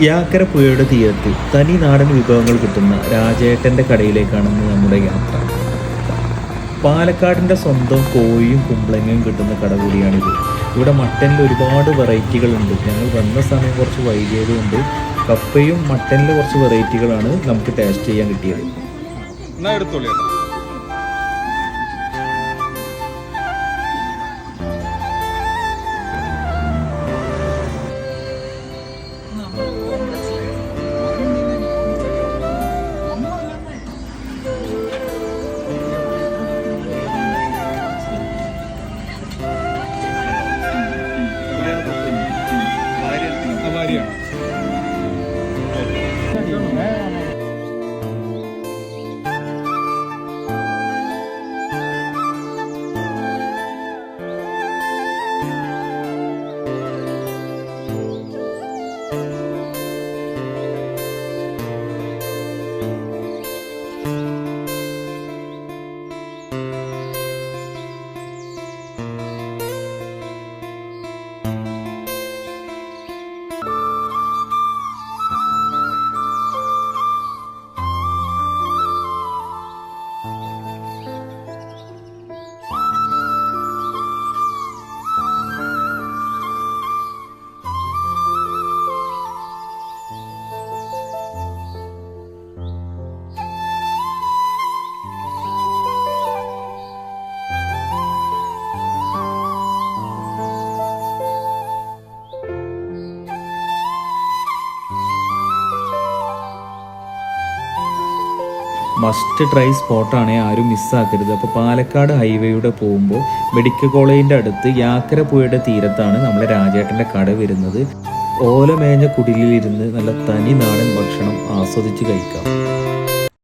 യാക്കര പുഴയുടെ തീരത്ത് തനി നാടൻ വിഭവങ്ങൾ കിട്ടുന്ന രാജേട്ടൻ്റെ കടയിലേക്കാണ് നമ്മുടെ യാത്ര. പാലക്കാടിൻ്റെ സ്വന്തം കോഴിയും കുമ്പളങ്ങയും കിട്ടുന്ന കട കൂടിയാണിത്. ഇവിടെ മട്ടനിൽ ഒരുപാട് വെറൈറ്റികളുണ്ട്. ഞങ്ങൾ വന്ന സമയം കുറച്ച് വൈകിയതുകൊണ്ട് കപ്പയും മട്ടനിലെ കുറച്ച് വെറൈറ്റികളാണ് നമുക്ക് ടേസ്റ്റ് ചെയ്യാൻ കിട്ടിയത്. മസ്റ്റ് ട്രൈ സ്പോട്ടാണ്, ആരും മിസ്സാക്കരുത്. അപ്പോൾ പാലക്കാട് ഹൈവേയുടെ പോകുമ്പോൾ മെഡിക്കൽ കോളേജിൻ്റെ അടുത്ത് യാക്കര പുഴയുടെ തീരത്താണ് നമ്മുടെ രാജേട്ടൻ്റെ കട വരുന്നത്. ഓലമേഞ്ഞ കുടിലിലിരുന്ന് നല്ല തനി നാടൻ ഭക്ഷണം ആസ്വദിച്ച് കഴിക്കാം.